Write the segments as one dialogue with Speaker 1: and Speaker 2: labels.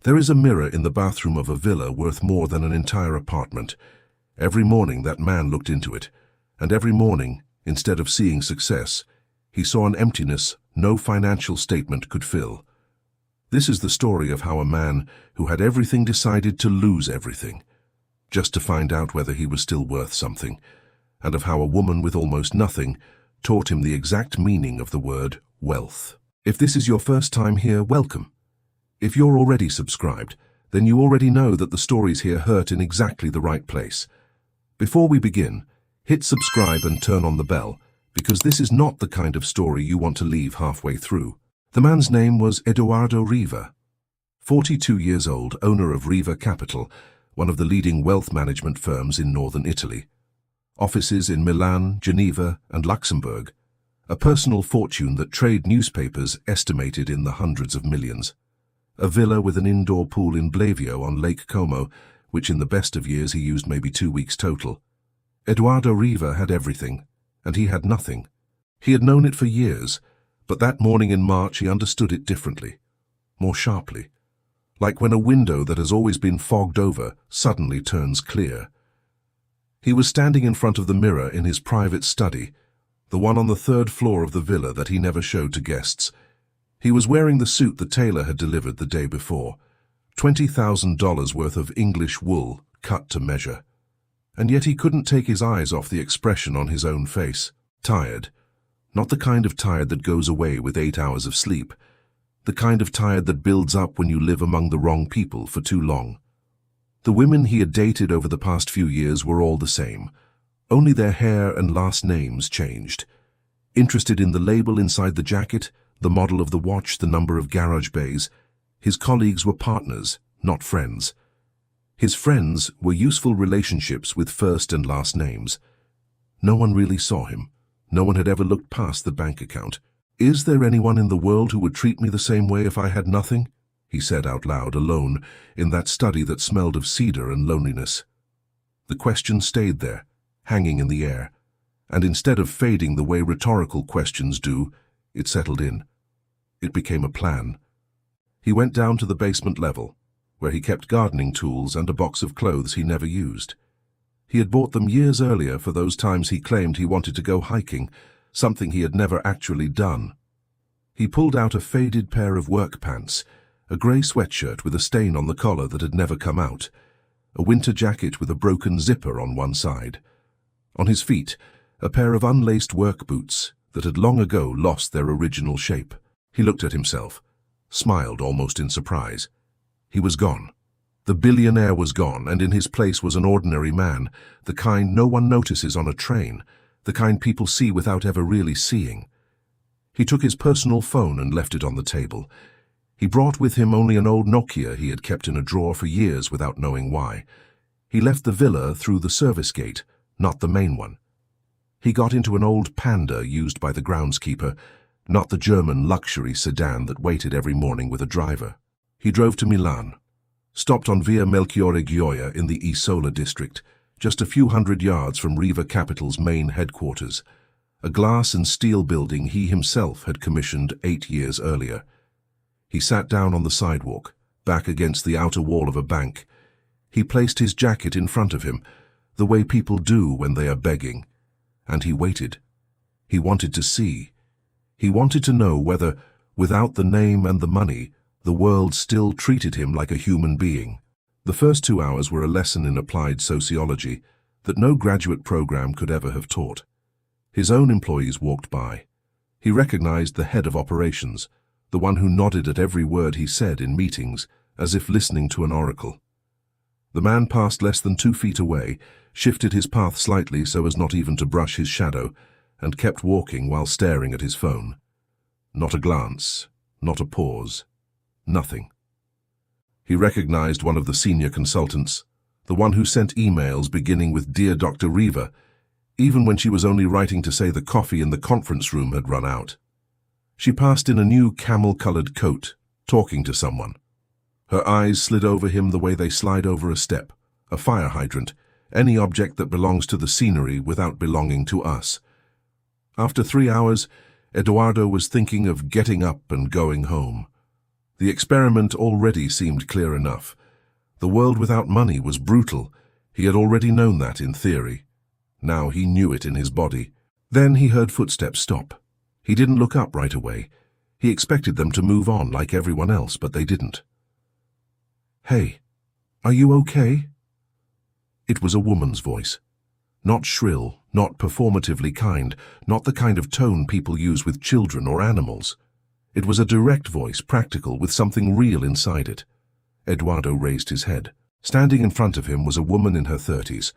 Speaker 1: There is a mirror in the bathroom of a villa worth more than an entire apartment. Every morning that man looked into it, and every morning, instead of seeing success, he saw an emptiness no financial statement could fill. This is the story of how a man who had everything decided to lose everything, just to find out whether he was still worth something, and of how a woman with almost nothing taught him the exact meaning of the word wealth. If this is your first time here, welcome. If you're already subscribed, then you already know that the stories here hurt in exactly the right place. Before we begin, hit subscribe and turn on the bell, because this is not the kind of story you want to leave halfway through. The man's name was Edoardo Riva, 42 years old, owner of Riva Capital, one of the leading wealth management firms in northern Italy. Offices in Milan, Geneva, and Luxembourg. A personal fortune that trade newspapers estimated in the hundreds of millions. A villa with an indoor pool in Blavio on Lake Como, which in the best of years he used maybe 2 weeks total. Edoardo Riva had everything, and he had nothing. He had known it for years, but that morning in March he understood it differently, more sharply. Like when a window that has always been fogged over suddenly turns clear. He was standing in front of the mirror in his private study, the one on the 3rd floor of the villa that he never showed to guests. He was wearing the suit the tailor had delivered the day before, $20,000 worth of English wool cut to measure. And yet he couldn't take his eyes off the expression on his own face. Tired. Not the kind of tired that goes away with 8 hours of sleep. The kind of tired that builds up when you live among the wrong people for too long. The women he had dated over the past few years were all the same. Only their hair and last names changed. Interested in the label inside the jacket, the model of the watch, the number of garage bays, his colleagues were partners, not friends. His friends were useful relationships with first and last names. No one really saw him. No one had ever looked past the bank account. "Is there anyone in the world who would treat me the same way if I had nothing?" he said out loud, alone, in that study that smelled of cedar and loneliness. The question stayed there, hanging in the air, and instead of fading the way rhetorical questions do, it settled in. It became a plan. He went down to the basement level, where he kept gardening tools and a box of clothes he never used. He had bought them years earlier for those times he claimed he wanted to go hiking, something he had never actually done. He pulled out a faded pair of work pants, a grey sweatshirt with a stain on the collar that had never come out, a winter jacket with a broken zipper on one side. On his feet, a pair of unlaced work boots that had long ago lost their original shape. He looked at himself, smiled almost in surprise. He was gone. The billionaire was gone, and in his place was an ordinary man, the kind no one notices on a train, the kind people see without ever really seeing. He took his personal phone and left it on the table. He brought with him only an old Nokia he had kept in a drawer for years without knowing why. He left the villa through the service gate, not the main one. He got into an old Panda used by the groundskeeper, not the German luxury sedan that waited every morning with a driver. He drove to Milan, stopped on Via Melchiorre Gioia in the Isola district, just a few hundred yards from Riva Capital's main headquarters, a glass and steel building he himself had commissioned 8 years earlier. He sat down on the sidewalk, back against the outer wall of a bank. He placed his jacket in front of him, the way people do when they are begging, and he waited. He wanted to see. He wanted to know whether, without the name and the money, the world still treated him like a human being. The first 2 hours were a lesson in applied sociology that no graduate program could ever have taught. His own employees walked by. He recognized the head of operations, the one who nodded at every word he said in meetings, as if listening to an oracle. The man passed less than 2 feet away, shifted his path slightly so as not even to brush his shadow, and kept walking while staring at his phone. Not a glance, not a pause, nothing. He recognized one of the senior consultants, the one who sent emails beginning with "Dear Dr. Riva," even when she was only writing to say the coffee in the conference room had run out. She passed in a new camel-colored coat, talking to someone. Her eyes slid over him the way they slide over a step, a fire hydrant, any object that belongs to the scenery without belonging to us. After 3 hours, Edoardo was thinking of getting up and going home. The experiment already seemed clear enough. The world without money was brutal. He had already known that in theory. Now he knew it in his body. Then he heard footsteps stop. He didn't look up right away. He expected them to move on like everyone else, but they didn't. "Hey, are you okay?" It was a woman's voice. Not shrill, not performatively kind, not the kind of tone people use with children or animals. It was a direct voice, practical, with something real inside it. Eduardo raised his head. Standing in front of him was a woman in her 30s.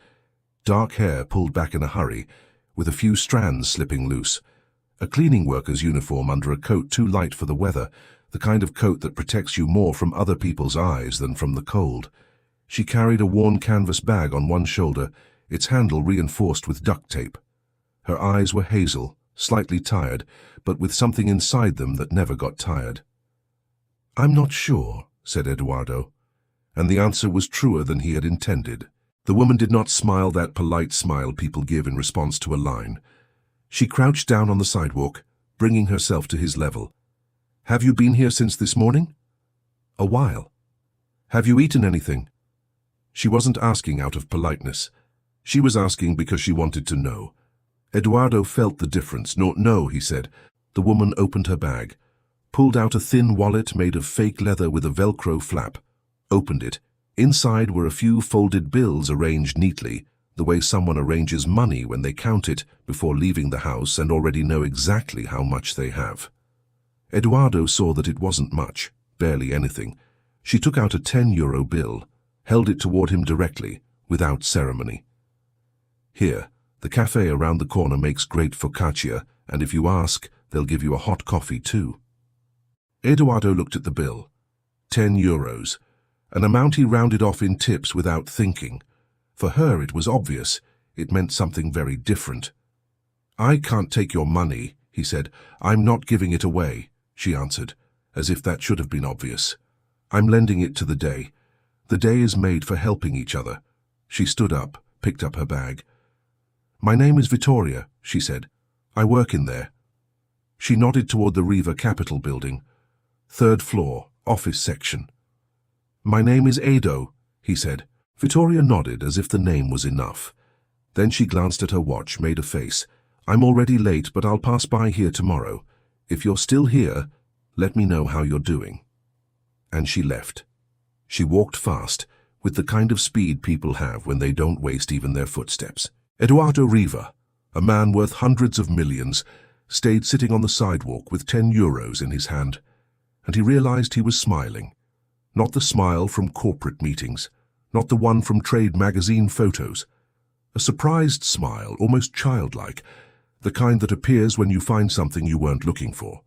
Speaker 1: Dark hair pulled back in a hurry, with a few strands slipping loose. A cleaning worker's uniform under a coat too light for the weather, the kind of coat that protects you more from other people's eyes than from the cold. She carried a worn canvas bag on one shoulder, its handle reinforced with duct tape. Her eyes were hazel, slightly tired, but with something inside them that never got tired. "I'm not sure," said Eduardo, and the answer was truer than he had intended. The woman did not smile that polite smile people give in response to a line. She crouched down on the sidewalk, bringing herself to his level. "Have you been here since this morning?" "A while." "Have you eaten anything?" She wasn't asking out of politeness. She was asking because she wanted to know. Eduardo felt the difference. No, he said. The woman opened her bag, pulled out a thin wallet made of fake leather with a Velcro flap, opened it. Inside were a few folded bills arranged neatly, the way someone arranges money when they count it before leaving the house and already know exactly how much they have. Eduardo saw that it wasn't much, barely anything. She took out a 10-euro bill, held it toward him directly, without ceremony. "Here, the cafe around the corner makes great focaccia, and if you ask, they'll give you a hot coffee too." Eduardo looked at the bill. 10 euros, an amount he rounded off in tips without thinking. For her it was obvious. It meant something very different. "I can't take your money," he said. "I'm not giving it away," she answered, as if that should have been obvious. "I'm lending it to the day. The day is made for helping each other." She stood up, picked up her bag. "My name is Vittoria," she said. "I work in there." She nodded toward the Riva Capital building. "Third floor, office section." "My name is Edo," he said. Vittoria nodded as if the name was enough. Then she glanced at her watch, made a face. "I'm already late, but I'll pass by here tomorrow. If you're still here, let me know how you're doing." And she left. She walked fast, with the kind of speed people have when they don't waste even their footsteps. Eduardo Riva, a man worth hundreds of millions, stayed sitting on the sidewalk with 10 euros in his hand, and he realized he was smiling. Not the smile from corporate meetings, not the one from trade magazine photos. A surprised smile, almost childlike, the kind that appears when you find something you weren't looking for.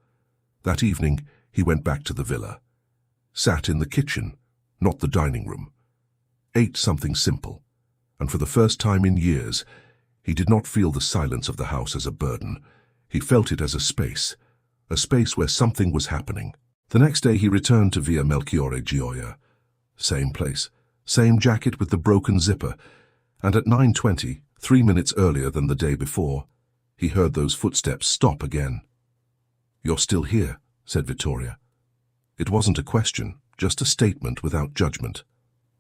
Speaker 1: That evening, he went back to the villa. Sat in the kitchen, not the dining room. Ate something simple, and for the first time in years, he did not feel the silence of the house as a burden. He felt it as a space where something was happening. The next day he returned to Via Melchiorre Gioia. Same place, same jacket with the broken zipper, and at 9:20, 3 minutes earlier than the day before, he heard those footsteps stop again. "You're still here," said Vittoria. It wasn't a question, just a statement without judgment.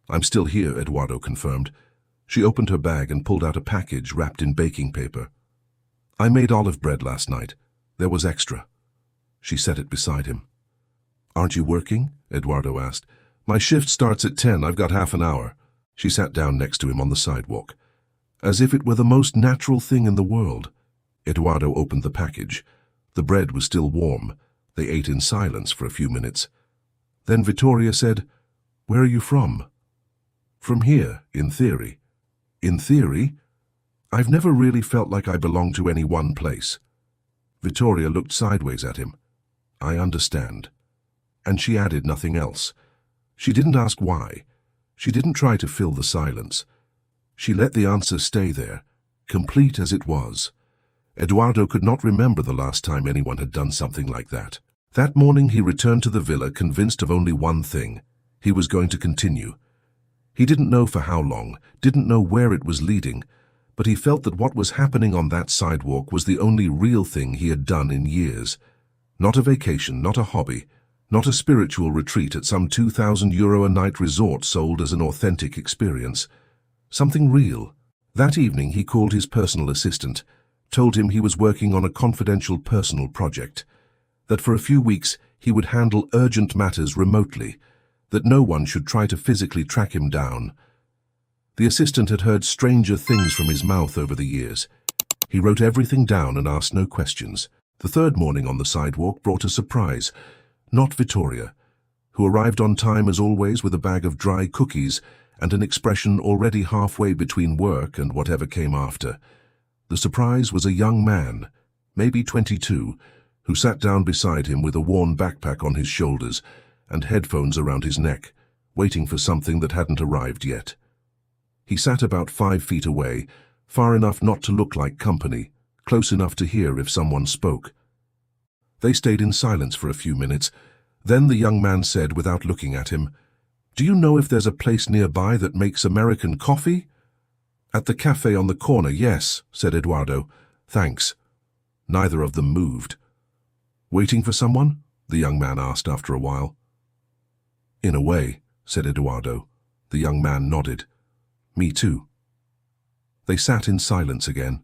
Speaker 1: "I'm still here," Eduardo confirmed. She opened her bag and pulled out a package wrapped in baking paper. "I made olive bread last night. There was extra." She set it beside him. "Aren't you working?" Eduardo asked. "My shift starts at 10. I've got half an hour." She sat down next to him on the sidewalk, as if it were the most natural thing in the world. Eduardo opened the package. The bread was still warm. They ate in silence for a few minutes. Then Vittoria said, "Where are you from?" "From here, in theory." "In theory? I've never really felt like I belong to any one place." Vittoria looked sideways at him. "I understand." And she added nothing else. She didn't ask why. She didn't try to fill the silence. She let the answer stay there, complete as it was. Eduardo could not remember the last time anyone had done something like that. That morning he returned to the villa convinced of only one thing. He was going to continue. He didn't know for how long, didn't know where it was leading, but he felt that what was happening on that sidewalk was the only real thing he had done in years. Not a vacation, not a hobby, Not a spiritual retreat at some €2,000 a night resort sold as an authentic experience. Something real. That evening he called his personal assistant, told him he was working on a confidential personal project, that for a few weeks he would handle urgent matters remotely, that no one should try to physically track him down. The assistant had heard stranger things from his mouth over the years. He wrote everything down and asked no questions. The third morning on the sidewalk brought a surprise. Not Vittoria, who arrived on time as always with a bag of dry cookies and an expression already halfway between work and whatever came after. The surprise was a young man, maybe 22, who sat down beside him with a worn backpack on his shoulders and headphones around his neck, waiting for something that hadn't arrived yet. He sat about 5 feet away, far enough not to look like company, close enough to hear if someone spoke. They stayed in silence for a few minutes. Then the young man said without looking at him, "Do you know if there's a place nearby that makes American coffee?" "At the cafe on the corner, yes," said Eduardo. "Thanks." Neither of them moved. "Waiting for someone?" the young man asked after a while. "In a way," said Eduardo. The young man nodded. "Me too." They sat in silence again.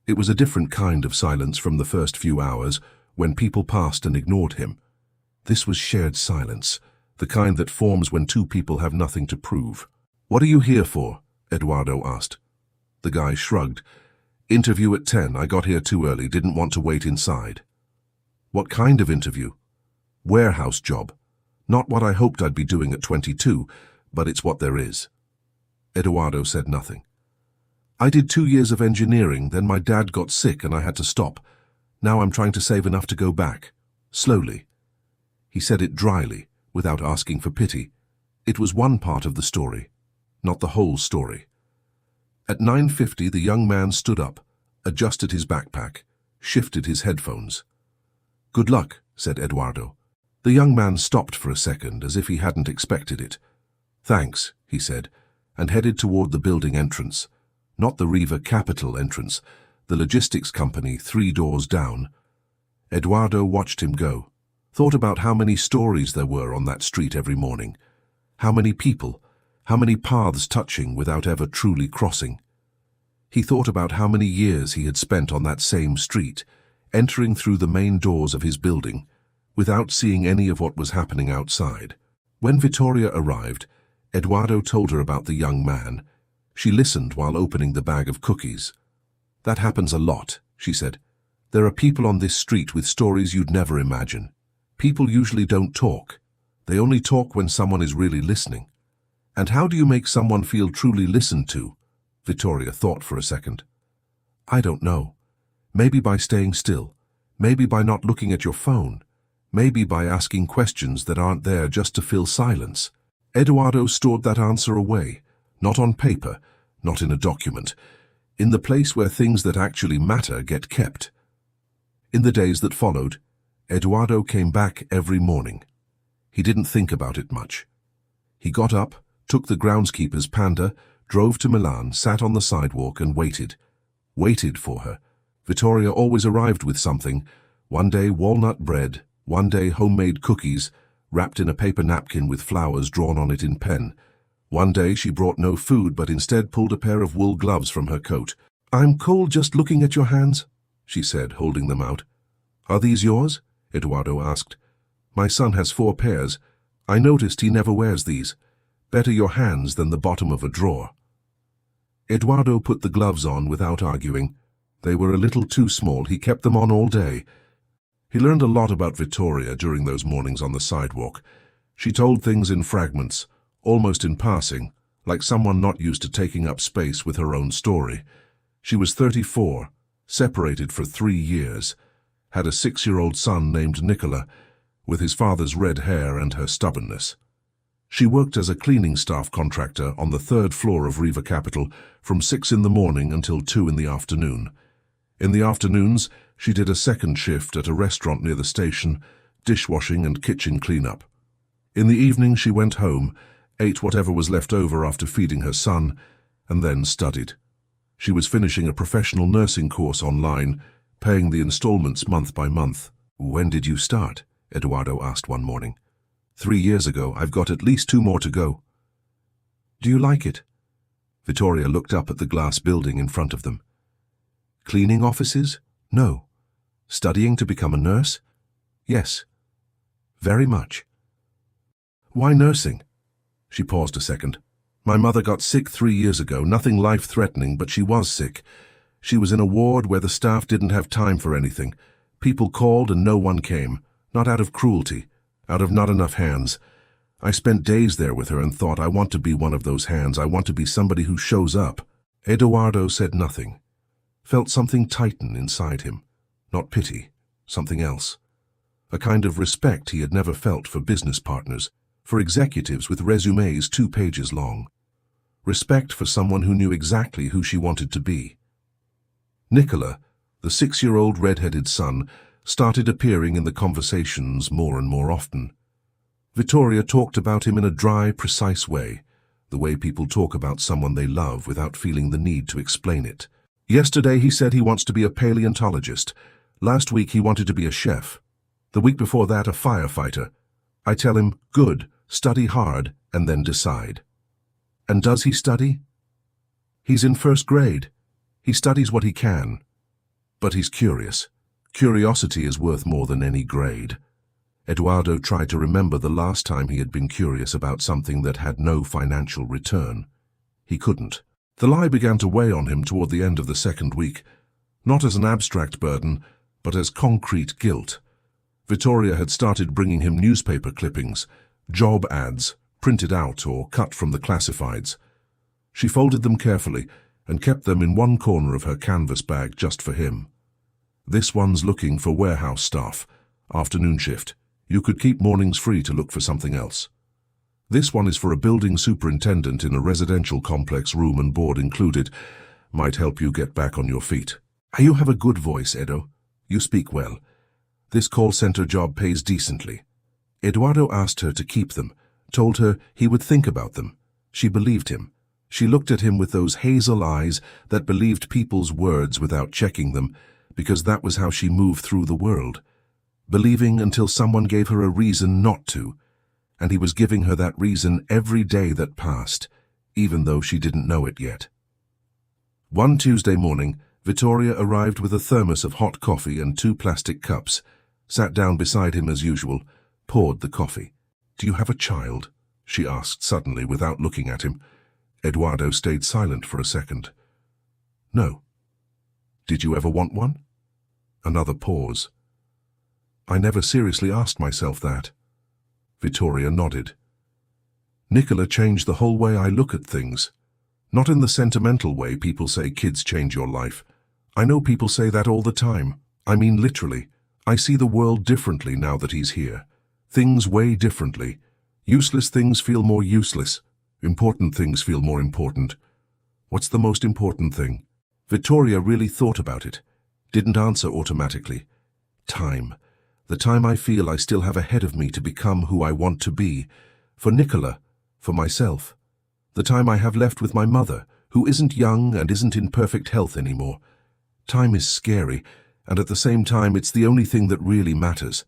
Speaker 1: It was a different kind of silence from the first few hours, when people passed and ignored him. This was shared silence, the kind that forms when two people have nothing to prove. "What are you here for?" Eduardo asked. The guy shrugged. "Interview at 10. I got here too early, didn't want to wait inside." "What kind of interview?" "Warehouse job. Not what I hoped I'd be doing at 22, but it's what there is." Eduardo said nothing. "I did 2 years of engineering, then my dad got sick and I had to stop. Now I'm trying to save enough to go back. Slowly." He said it dryly, without asking for pity. It was one part of the story, not the whole story. At 9:50 the young man stood up, adjusted his backpack, shifted his headphones. "Good luck," said Eduardo. The young man stopped for a second, as if he hadn't expected it. "Thanks," he said, and headed toward the building entrance. Not the Riva Capital entrance, the logistics company 3 doors down. Eduardo watched him go, thought about how many stories there were on that street every morning, how many people, how many paths touching without ever truly crossing. He thought about how many years he had spent on that same street, entering through the main doors of his building, without seeing any of what was happening outside. When Vittoria arrived, Eduardo told her about the young man. She listened while opening the bag of cookies. "That happens a lot," she said. "There are people on this street with stories you'd never imagine. People usually don't talk. They only talk when someone is really listening." "And how do you make someone feel truly listened to?" Vittoria thought for a second. "I don't know. Maybe by staying still. Maybe by not looking at your phone. Maybe by asking questions that aren't there just to fill silence." Eduardo stored that answer away, not on paper, not in a document, in the place where things that actually matter get kept. In the days that followed, Eduardo came back every morning. He didn't think about it much. He got up, took the groundskeeper's Panda, drove to Milan, sat on the sidewalk and waited. Waited for her. Vittoria always arrived with something. One day walnut bread, one day homemade cookies, wrapped in a paper napkin with flowers drawn on it in pen. One day she brought no food but instead pulled a pair of wool gloves from her coat. "I'm cold just looking at your hands," she said, holding them out. "Are these yours?" Eduardo asked. "My son has 4 pairs. I noticed he never wears these. Better your hands than the bottom of a drawer." Eduardo put the gloves on without arguing. They were a little too small. He kept them on all day. He learned a lot about Vittoria during those mornings on the sidewalk. She told things in fragments, almost in passing, like someone not used to taking up space with her own story. She was 34, separated for 3 years, had a 6-year-old son named Nicola, with his father's red hair and her stubbornness. She worked as a cleaning staff contractor on the 3rd floor of Riva Capital from 6 in the morning until 2 in the afternoon. In the afternoons, she did a second shift at a restaurant near the station, dishwashing and kitchen cleanup. In the evening she went home, ate whatever was left over after feeding her son, and then studied. She was finishing a professional nursing course online, paying the installments month by month. "When did you start?" Eduardo asked one morning. 3 years ago. I've got at least 2 more to go. Do you like it? Vittoria looked up at the glass building in front of them. Cleaning offices? No. Studying to become a nurse? Yes. Very much. Why nursing? She paused a second. My mother got sick 3 years ago, nothing life-threatening, but she was sick. She was in a ward where the staff didn't have time for anything. People called and no one came, not out of cruelty, out of not enough hands. I spent days there with her and thought, I want to be one of those hands. I want to be somebody who shows up. Eduardo said nothing. Felt something tighten inside him. Not pity, something else. A kind of respect he had never felt for business partners, for executives with resumes 2 pages long. Respect for someone who knew exactly who she wanted to be. Nicola, the 6-year-old red-headed son, started appearing in the conversations more and more often. Vittoria talked about him in a dry, precise way, the way people talk about someone they love without feeling the need to explain it. Yesterday he said he wants to be a paleontologist. Last week he wanted to be a chef. The week before that a firefighter. I tell him, good, study hard, and then decide. And does he study? He's in 1st grade. He studies what he can. But he's curious. Curiosity is worth more than any grade. Eduardo tried to remember the last time he had been curious about something that had no financial return. He couldn't. The lie began to weigh on him toward the end of the 2nd week, not as an abstract burden, but as concrete guilt. Vittoria had started bringing him newspaper clippings, job ads, printed out or cut from the classifieds. She folded them carefully and kept them in one corner of her canvas bag just for him. This one's looking for warehouse staff, afternoon shift. You could keep mornings free to look for something else. This one is for a building superintendent in a residential complex, room and board included. Might help you get back on your feet. You have a good voice, Edo. You speak well. This call center job pays decently. Eduardo asked her to keep them, told her he would think about them. She believed him. She looked at him with those hazel eyes that believed people's words without checking them, because that was how she moved through the world. Believing until someone gave her a reason not to, and he was giving her that reason every day that passed, even though she didn't know it yet. One Tuesday morning, Vittoria arrived with a thermos of hot coffee and 2 plastic cups, sat down beside him as usual, poured the coffee. Do you have a child? She asked suddenly without looking at him. Eduardo stayed silent for a second. No. Did you ever want one? Another pause. I never seriously asked myself that. Vittoria nodded. Nicola changed the whole way I look at things. Not in the sentimental way people say kids change your life. I know people say that all the time. I mean literally. I see the world differently now that he's here. Things way differently. Useless things feel more useless. Important things feel more important. What's the most important thing? Vittoria really thought about it. Didn't answer automatically. Time. The time I feel I still have ahead of me to become who I want to be. For Nicola. For myself. The time I have left with my mother, who isn't young and isn't in perfect health anymore. Time is scary, and at the same time it's the only thing that really matters.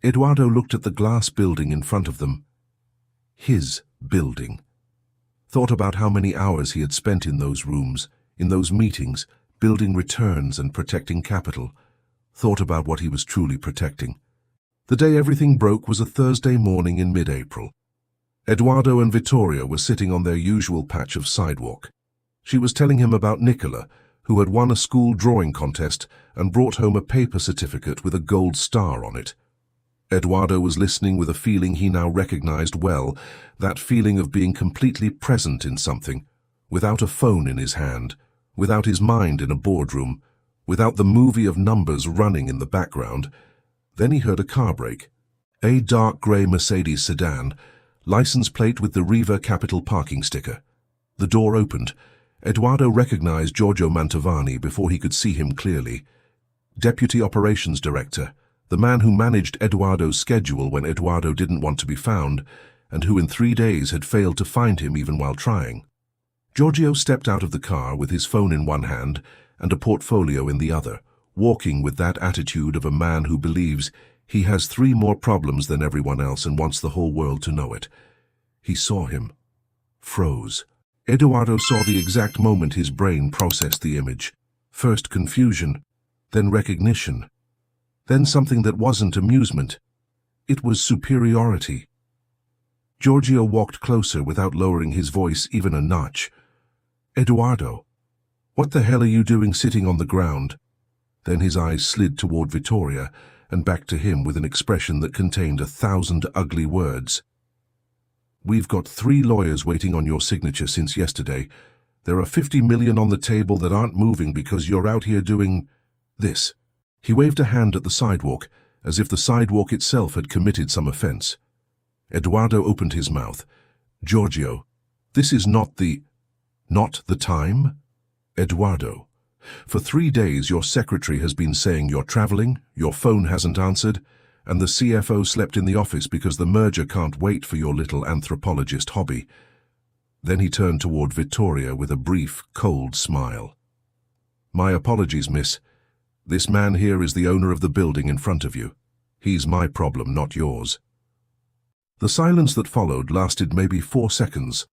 Speaker 1: Eduardo looked at the glass building in front of them. His building. Thought about how many hours he had spent in those rooms, in those meetings, building returns and protecting capital. Thought about what he was truly protecting. The day everything broke was a Thursday morning in mid-April. Eduardo and Vittoria were sitting on their usual patch of sidewalk. She was telling him about Nicola, who had won a school drawing contest and brought home a paper certificate with a gold star on it. Eduardo was listening with a feeling he now recognized well, that feeling of being completely present in something, without a phone in his hand, without his mind in a boardroom, without the movie of numbers running in the background. Then he heard a car brake. A dark grey Mercedes sedan, license plate with the Riva Capital parking sticker. The door opened. Eduardo recognized Giorgio Mantovani before he could see him clearly. Deputy Operations Director, the man who managed Eduardo's schedule when Eduardo didn't want to be found, and who in 3 days had failed to find him even while trying. Giorgio stepped out of the car with his phone in one hand and a portfolio in the other, walking with that attitude of a man who believes He has 3 more problems than everyone else and wants the whole world to know it. He saw him. Froze. Eduardo saw the exact moment his brain processed the image. First confusion, then recognition, then something that wasn't amusement. It was superiority. Giorgio walked closer without lowering his voice even a notch. Eduardo, what the hell are you doing sitting on the ground? Then his eyes slid toward Vittoria and back to him with an expression that contained 1,000 ugly words. We've got 3 lawyers waiting on your signature since yesterday. There are 50 million on the table that aren't moving because you're out here doing this. He waved a hand at the sidewalk, as if the sidewalk itself had committed some offense. Eduardo opened his mouth. Giorgio, this is not the time? Eduardo, for 3 days your secretary has been saying you're traveling, your phone hasn't answered, and the CFO slept in the office because the merger can't wait for your little anthropologist hobby. Then he turned toward Vittoria with a brief, cold smile. My apologies, miss. This man here is the owner of the building in front of you. He's my problem, not yours. The silence that followed lasted maybe 4 seconds.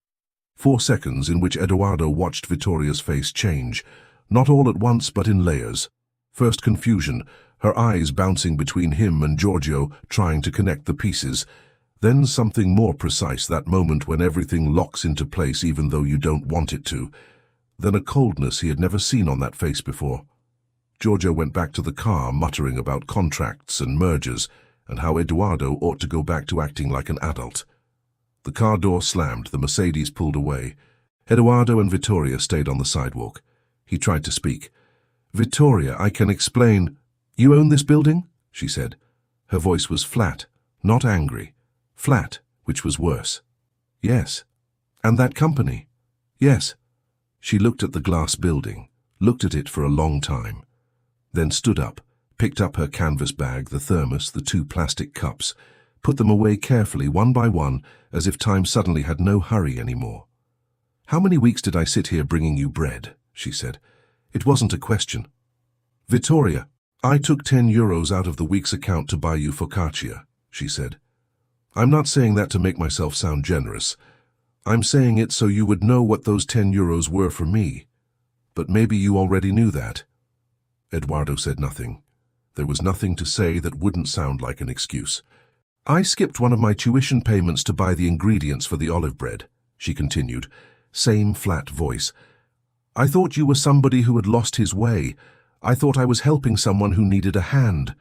Speaker 1: 4 seconds in which Eduardo watched Vittoria's face change, not all at once but in layers. First confusion, her eyes bouncing between him and Giorgio, trying to connect the pieces. Then something more precise, that moment when everything locks into place even though you don't want it to. Then a coldness he had never seen on that face before. Giorgio went back to the car, muttering about contracts and mergers, and how Eduardo ought to go back to acting like an adult. The car door slammed, the Mercedes pulled away. Eduardo and Vittoria stayed on the sidewalk. He tried to speak. Vittoria, I can explain. You own this building? She said. Her voice was flat, not angry. Flat, which was worse. Yes. And that company? Yes. She looked at the glass building, looked at it for a long time, then stood up, picked up her canvas bag, the thermos, the 2 plastic cups, put them away carefully, one by one, as if time suddenly had no hurry anymore. How many weeks did I sit here bringing you bread? She said. It wasn't a question. Vittoria, I took 10 euros out of the week's account to buy you focaccia, she said. I'm not saying that to make myself sound generous. I'm saying it so you would know what those 10 euros were for me. But maybe you already knew that. Eduardo said nothing. There was nothing to say that wouldn't sound like an excuse. I skipped one of my tuition payments to buy the ingredients for the olive bread, she continued, same flat voice. I thought you were somebody who had lost his way. I thought I was helping someone who needed a hand.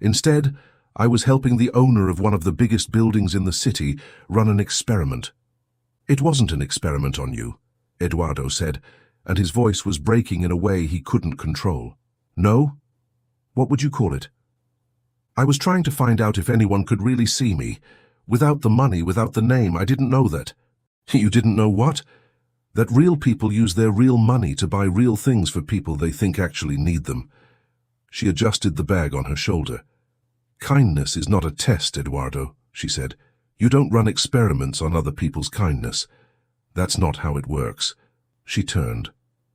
Speaker 1: Instead, I was helping the owner of one of the biggest buildings in the city run an experiment. It wasn't an experiment on you, Eduardo said, and his voice was breaking in a way he couldn't control. No? What would you call it? I was trying to find out if anyone could really see me. Without the money, without the name, I didn't know that. You didn't know what? That real people use their real money to buy real things for people they think actually need them. She adjusted the bag on her shoulder. Kindness is not a test, Eduardo, she said. You don't run experiments on other people's kindness. That's not how it works. She turned,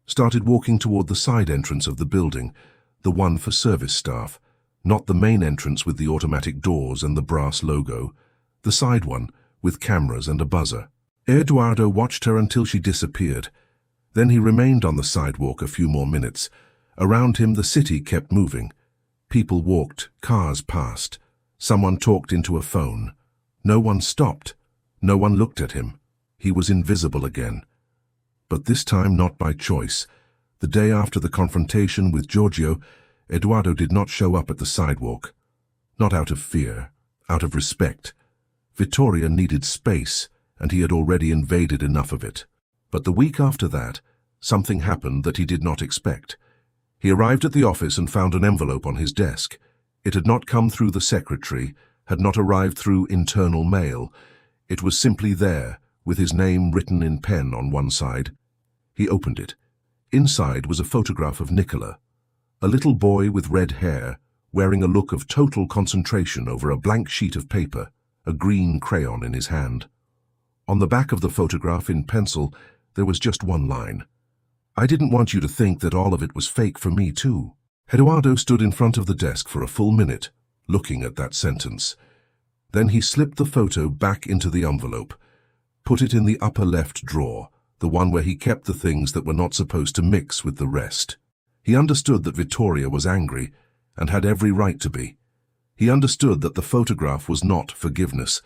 Speaker 1: started walking toward the side entrance of the building, the one for service staff, not the main entrance with the automatic doors and the brass logo, the side one with cameras and a buzzer. Eduardo watched her until she disappeared. Then he remained on the sidewalk a few more minutes. Around him the city kept moving. People walked, cars passed. Someone talked into a phone. No one stopped. No one looked at him. He was invisible again. But this time not by choice. The day after the confrontation with Giorgio, Eduardo did not show up at the sidewalk. Not out of fear, out of respect. Vittoria needed space, and he had already invaded enough of it. But the week after that, something happened that he did not expect. He arrived at the office and found an envelope on his desk. It had not come through the secretary, had not arrived through internal mail. It was simply there, with his name written in pen on one side. He opened it. Inside was a photograph of Nicola, a little boy with red hair, wearing a look of total concentration over a blank sheet of paper, a green crayon in his hand. On the back of the photograph in pencil, there was just one line. I didn't want you to think that all of it was fake for me too. Eduardo stood in front of the desk for a full minute, looking at that sentence. Then he slipped the photo back into the envelope, put it in the upper left drawer, the one where he kept the things that were not supposed to mix with the rest. He understood that Vittoria was angry and had every right to be. He understood that the photograph was not forgiveness.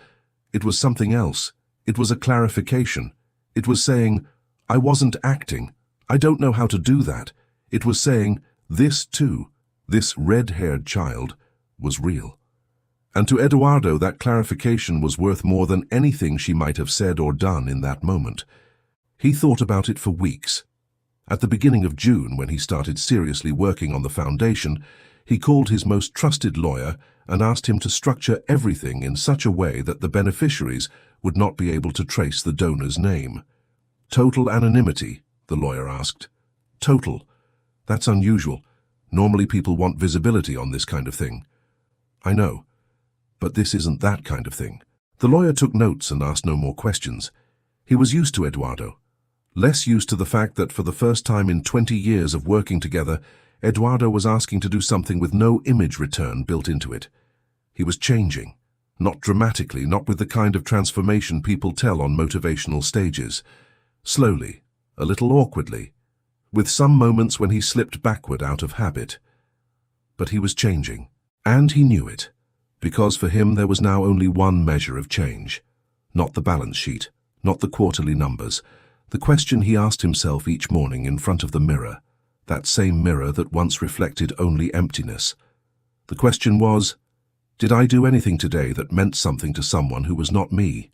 Speaker 1: It was something else. It was a clarification. It was saying, I wasn't acting. I don't know how to do that. It was saying, this too, this red-haired child, was real. And to Eduardo, that clarification was worth more than anything she might have said or done in that moment. He thought about it for weeks. At the beginning of June, when he started seriously working on the foundation, he called his most trusted lawyer and asked him to structure everything in such a way that the beneficiaries would not be able to trace the donor's name. Total anonymity, the lawyer asked. Total. That's unusual. Normally people want visibility on this kind of thing. I know, but this isn't that kind of thing. The lawyer took notes and asked no more questions. He was used to Eduardo. Less used to the fact that for the first time in 20 years of working together, Eduardo was asking to do something with no image return built into it. He was changing. Not dramatically, not with the kind of transformation people tell on motivational stages. Slowly, a little awkwardly, with some moments when he slipped backward out of habit. But he was changing, and he knew it, because for him there was now only one measure of change. Not the balance sheet, not the quarterly numbers. The question he asked himself each morning in front of the mirror, that same mirror that once reflected only emptiness. The question was, did I do anything today that meant something to someone who was not me?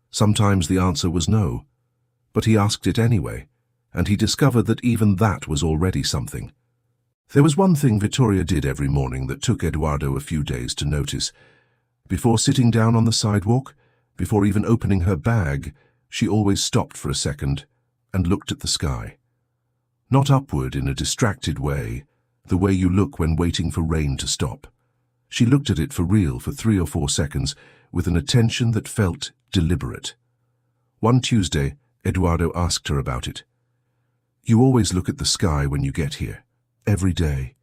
Speaker 1: Sometimes the answer was no, but he asked it anyway, and he discovered that even that was already something. There was one thing Vittoria did every morning that took Eduardo a few days to notice. Before sitting down on the sidewalk, before even opening her bag, she always stopped for a second and looked at the sky. Not upward in a distracted way, the way you look when waiting for rain to stop. She looked at it for real for 3 or 4 seconds with an attention that felt deliberate. One Tuesday, Eduardo asked her about it. You always look at the sky when you get here, every day.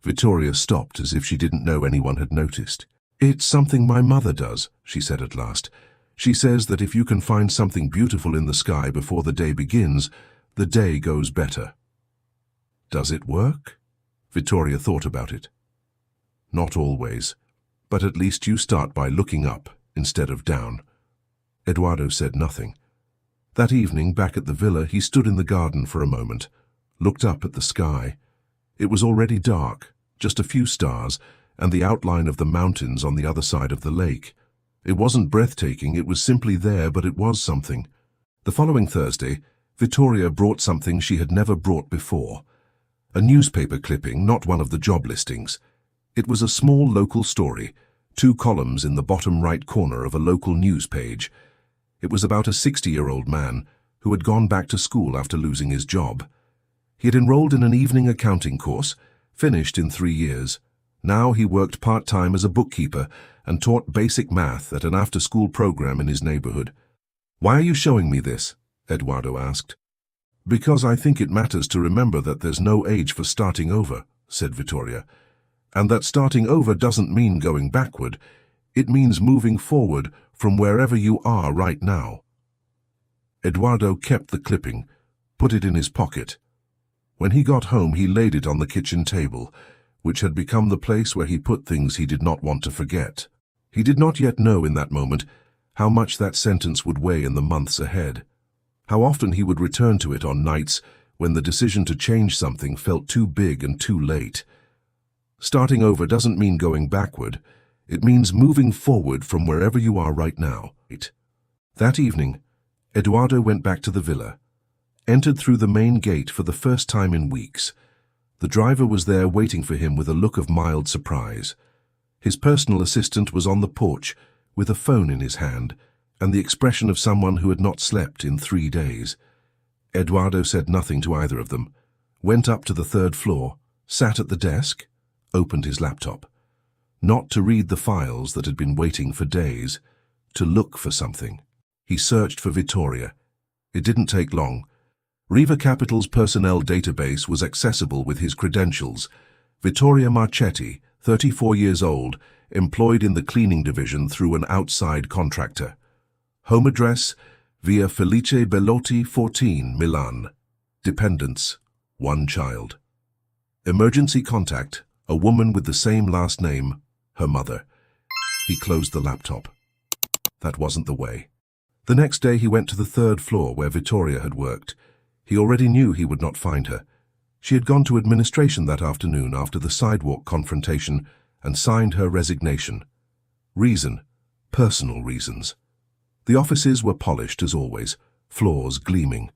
Speaker 1: Vittoria stopped as if she didn't know anyone had noticed. It's something my mother does, she said at last. She says that if you can find something beautiful in the sky before the day begins, the day goes better. Does it work? Vittoria thought about it. Not always, but at least you start by looking up instead of down. Eduardo said nothing. That evening, back at the villa, he stood in the garden for a moment, looked up at the sky. It was already dark, just a few stars, and the outline of the mountains on the other side of the lake. It wasn't breathtaking, it was simply there, but it was something. The following Thursday, Vittoria brought something she had never brought before. A newspaper clipping, not one of the job listings. It was a small local story, 2 columns in the bottom right corner of a local news page. It was about a 60-year-old man who had gone back to school after losing his job. He had enrolled in an evening accounting course, finished in 3 years. Now he worked part-time as a bookkeeper and taught basic math at an after-school program in his neighborhood. Why are you showing me this? Eduardo asked. Because I think it matters to remember that there's no age for starting over, said Vittoria. And that starting over doesn't mean going backward. It means moving forward from wherever you are right now. Eduardo kept the clipping, put it in his pocket. When he got home, he laid it on the kitchen table, which had become the place where he put things he did not want to forget. He did not yet know in that moment how much that sentence would weigh in the months ahead, how often he would return to it on nights when the decision to change something felt too big and too late. Starting over doesn't mean going backward. It means moving forward from wherever you are right now. That evening, Eduardo went back to the villa, entered through the main gate for the first time in weeks. The driver was there waiting for him with a look of mild surprise. His personal assistant was on the porch with a phone in his hand and the expression of someone who had not slept in 3 days. Eduardo said nothing to either of them, went up to the 3rd floor, sat at the desk, opened his laptop. Not to read the files that had been waiting for days, to look for something. He searched for Vittoria. It didn't take long. Riva Capital's personnel database was accessible with his credentials. Vittoria Marchetti, 34 years old, employed in the cleaning division through an outside contractor. Home address, Via Felice Bellotti 14, Milan. Dependents, 1 child. Emergency contact, a woman with the same last name, her mother. He closed the laptop. That wasn't the way. The next day he went to the 3rd floor where Vittoria had worked. He already knew he would not find her. She had gone to administration that afternoon after the sidewalk confrontation and signed her resignation. Reason, personal reasons. The offices were polished as always, floors gleaming.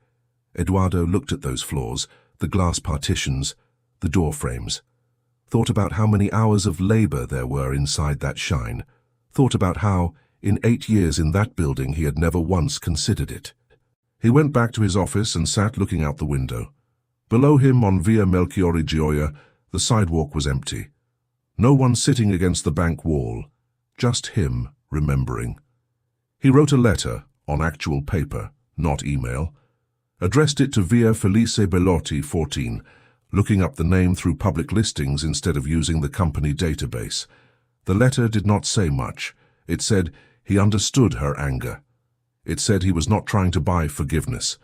Speaker 1: Eduardo looked at those floors, the glass partitions, the door frames. Thought about how many hours of labor there were inside that shine. Thought about how, in 8 years in that building, he had never once considered it. He went back to his office and sat looking out the window. Below him on Via Melchiorre Gioia, the sidewalk was empty. No one sitting against the bank wall, just him remembering. He wrote a letter, on actual paper, not email, addressed it to Via Felice Bellotti 14, looking up the name through public listings instead of using the company database. The letter did not say much. It said he understood her anger. It said he was not trying to buy forgiveness.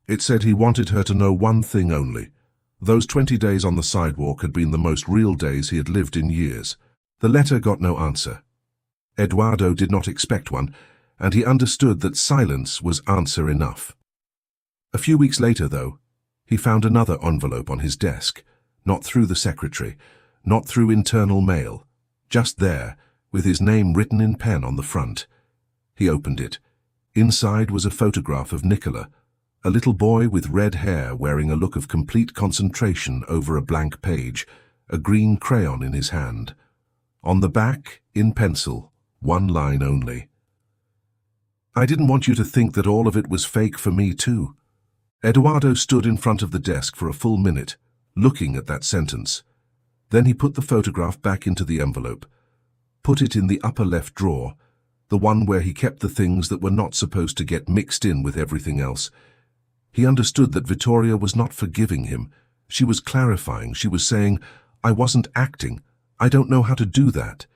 Speaker 1: It said he wanted her to know one thing only. Those 20 days on the sidewalk had been the most real days he had lived in years. The letter got no answer. Eduardo did not expect one, and he understood that silence was answer enough. A few weeks later, though, he found another envelope on his desk, not through the secretary, not through internal mail, just there, with his name written in pen on the front. He opened it. Inside was a photograph of Nicola, a little boy with red hair wearing a look of complete concentration over a blank page, a green crayon in his hand. On the back, in pencil, one line only. "I didn't want you to think that all of it was fake for me too." Eduardo stood in front of the desk for a full minute, looking at that sentence. Then he put the photograph back into the envelope, put it in the upper left drawer, the one where he kept the things that were not supposed to get mixed in with everything else. He understood that Vittoria was not forgiving him. She was clarifying. She was saying, "I wasn't acting. I don't know how to do that."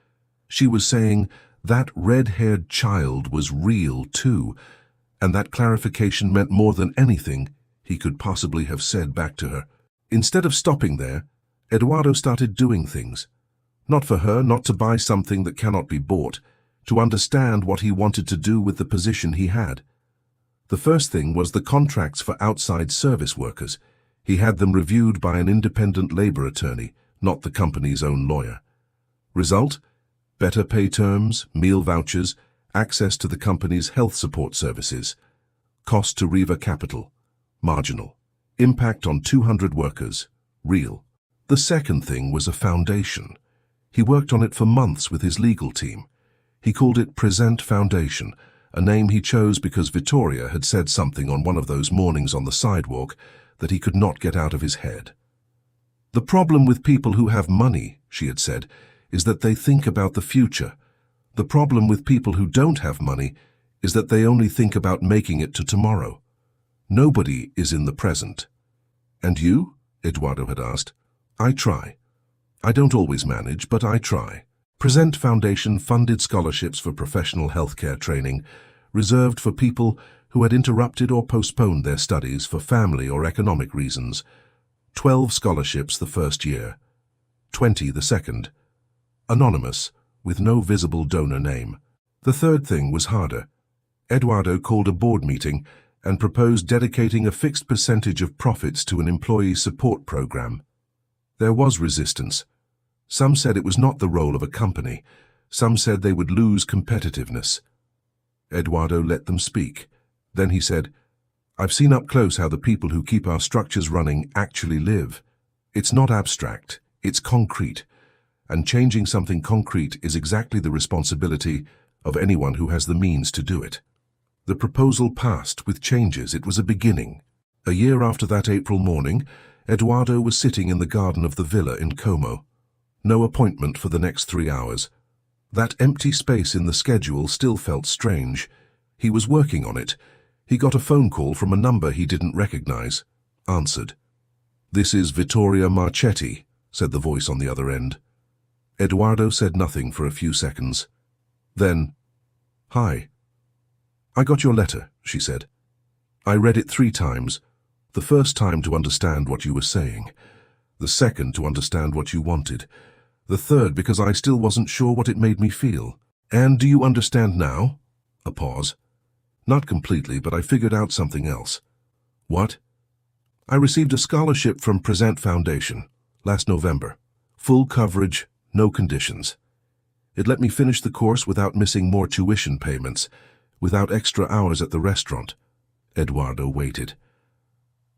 Speaker 1: She was saying, that red-haired child was real too, and that clarification meant more than anything he could possibly have said back to her. Instead of stopping there, Eduardo started doing things. Not for her, not to buy something that cannot be bought, to understand what he wanted to do with the position he had. The first thing was the contracts for outside service workers. He had them reviewed by an independent labor attorney, not the company's own lawyer. Result? Better pay terms, meal vouchers, access to the company's health support services. Cost to Riva Capital, marginal. Impact on 200 workers, real. The second thing was a foundation. He worked on it for months with his legal team. He called it Present Foundation, a name he chose because Vittoria had said something on one of those mornings on the sidewalk that he could not get out of his head. "The problem with people who have money," she had said, "is that they think about the future. The problem with people who don't have money is that they only think about making it to tomorrow. Nobody is in the present." "And you?" Eduardo had asked. "I try. I don't always manage, but I try." Present Foundation funded scholarships for professional healthcare training, reserved for people who had interrupted or postponed their studies for family or economic reasons. 12 scholarships the first year, 20 the second. Anonymous, with no visible donor name. The third thing was harder. Eduardo called a board meeting and proposed dedicating a fixed percentage of profits to an employee support program. There was resistance. Some said it was not the role of a company. Some said they would lose competitiveness. Eduardo let them speak. Then he said, "I've seen up close how the people who keep our structures running actually live. It's not abstract, it's concrete. And changing something concrete is exactly the responsibility of anyone who has the means to do it." The proposal passed with changes. It was a beginning. A year after that April morning, Eduardo was sitting in the garden of the villa in Como. No appointment for the next 3 hours. That empty space in the schedule still felt strange. He was working on it. He got a phone call from a number he didn't recognize. Answered. "This is Vittoria Marchetti," said the voice on the other end. Eduardo said nothing for a few seconds. Then, "Hi. I got your letter," she said. "I read it 3 times. The first time to understand what you were saying. The second to understand what you wanted. The third because I still wasn't sure what it made me feel. And do you understand now?" A pause. "Not completely, but I figured out something else." "What?" "I received a scholarship from Present Foundation last November. Full coverage, no conditions. It let me finish the course without missing more tuition payments, without extra hours at the restaurant." Eduardo waited.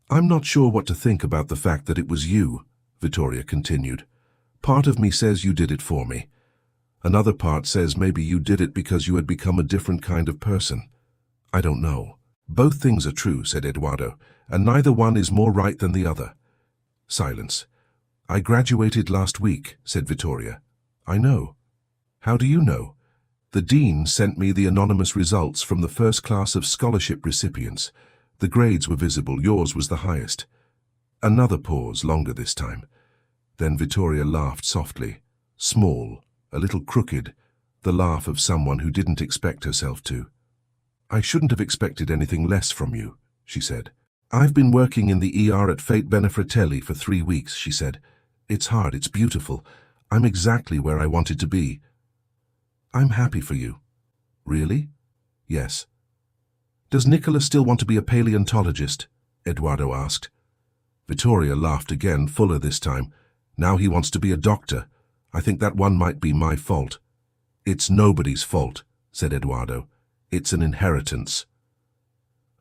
Speaker 1: "I'm not sure what to think about the fact that it was you," Vittoria continued. "Part of me says you did it for me. Another part says maybe you did it because you had become a different kind of person. I don't know." "Both things are true," said Eduardo, "and neither one is more right than the other." Silence. "I graduated last week," said Vittoria. "I know." "How do you know?" "The dean sent me the anonymous results from the first class of scholarship recipients. The grades were visible, yours was the highest." Another pause, longer this time. Then Vittoria laughed softly, small, a little crooked, the laugh of someone who didn't expect herself to. "I shouldn't have expected anything less from you," she said. "I've been working in the ER at Fate Benefratelli for 3 weeks," she said. "It's hard, it's beautiful. I'm exactly where I wanted to be." "I'm happy for you." "Really?" "Yes." "Does Nicola still want to be a paleontologist?" Eduardo asked. Vittoria laughed again, fuller this time. "Now he wants to be a doctor. I think that one might be my fault." "It's nobody's fault," said Eduardo. "It's an inheritance."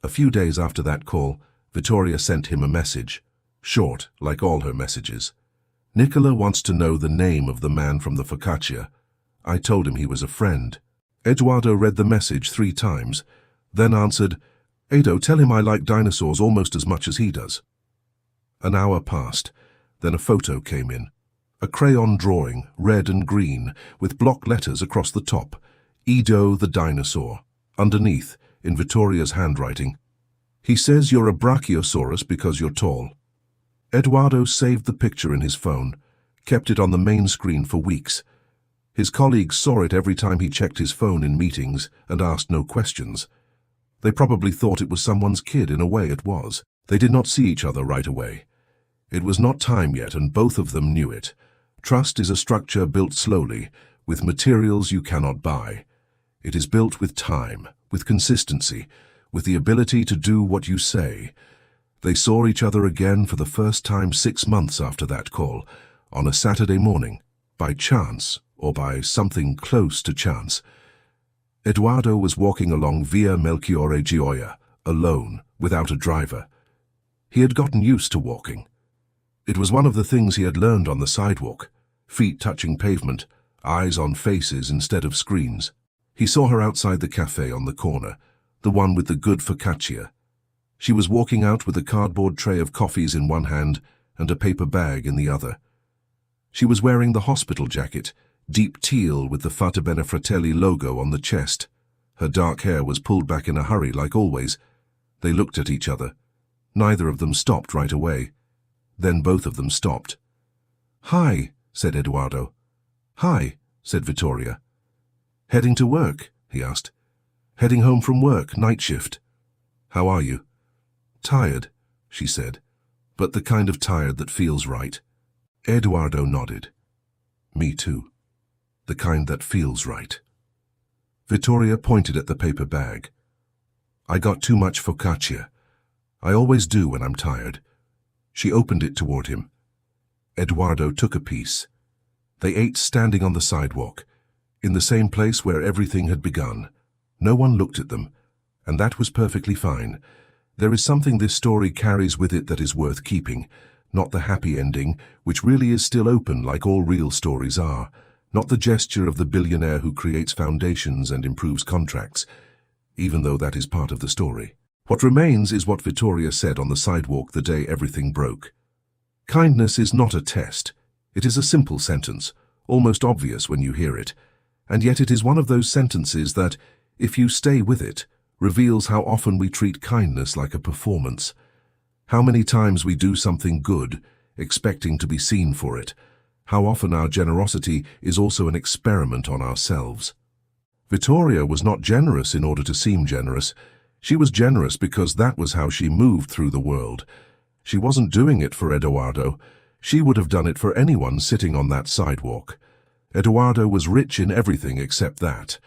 Speaker 1: A few days after that call, Vittoria sent him a message. Short, like all her messages. "Nicola wants to know the name of the man from the focaccia. I told him he was a friend." Eduardo read the message 3 times, then answered, "Edo, tell him I like dinosaurs almost as much as he does." An hour passed, then a photo came in. A crayon drawing, red and green, with block letters across the top. Edo the dinosaur. Underneath, in Vittoria's handwriting, "He says you're a brachiosaurus because you're tall." Eduardo saved the picture in his phone, kept it on the main screen for weeks. His colleagues saw it every time he checked his phone in meetings and asked no questions. They probably thought it was someone's kid. In a way it was. They did not see each other right away. It was not time yet, and both of them knew it. Trust is a structure built slowly, with materials you cannot buy. It is built with time, with consistency, with the ability to do what you say. They saw each other again for the first time 6 months after that call, on a Saturday morning, by chance, or by something close to chance. Eduardo was walking along Via Melchiorre Gioia, alone, without a driver. He had gotten used to walking. It was one of the things he had learned on the sidewalk, feet touching pavement, eyes on faces instead of screens. He saw her outside the cafe on the corner, the one with the good focaccia. She was walking out with a cardboard tray of coffees in one hand and a paper bag in the other. She was wearing the hospital jacket, deep teal with the Fate Benefratelli logo on the chest. Her dark hair was pulled back in a hurry, like always. They looked at each other. Neither of them stopped right away. Then both of them stopped. "Hi," said Eduardo. "Hi," said Vittoria. "Heading to work?" he asked. "Heading home from work, night shift." "How are you?" "Tired," she said, "but the kind of tired that feels right." Eduardo nodded. "Me too. The kind that feels right." Vittoria pointed at the paper bag. "I got too much focaccia. I always do when I'm tired." She opened it toward him. Eduardo took a piece. They ate standing on the sidewalk, in the same place where everything had begun. No one looked at them, and that was perfectly fine. There is something this story carries with it that is worth keeping, not the happy ending, which really is still open like all real stories are, not the gesture of the billionaire who creates foundations and improves contracts, even though that is part of the story. What remains is what Vittoria said on the sidewalk the day everything broke. Kindness is not a test. It is a simple sentence, almost obvious when you hear it, and yet it is one of those sentences that, if you stay with it, reveals how often we treat kindness like a performance. How many times we do something good, expecting to be seen for it. how often our generosity is also an experiment on ourselves. Vittoria was not generous in order to seem generous. She was generous because that was how she moved through the world. She wasn't doing it for Edoardo. She would have done it for anyone sitting on that sidewalk. Edoardo was rich in everything except that.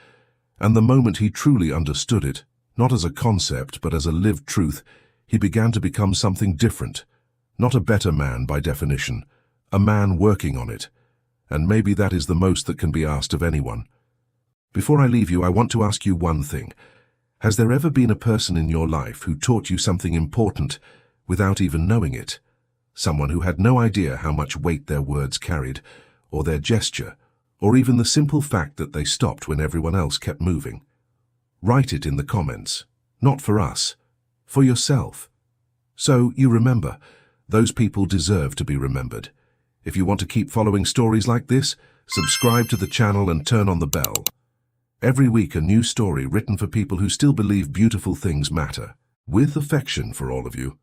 Speaker 1: And the moment he truly understood it, not as a concept but as a lived truth, he began to become something different. Not a better man by definition, a man working on it. And maybe that is the most that can be asked of anyone. Before I leave you, I want to ask you one thing. Has there ever been a person in your life who taught you something important without even knowing it? Someone who had no idea how much weight their words carried, or their gesture, or even the simple fact that they stopped when everyone else kept moving? Write it in the comments. Not for us, for yourself. So you remember, those people deserve to be remembered. If you want to keep following stories like this, subscribe to the channel and turn on the bell. Every week a new story written for people who still believe beautiful things matter. With affection for all of you.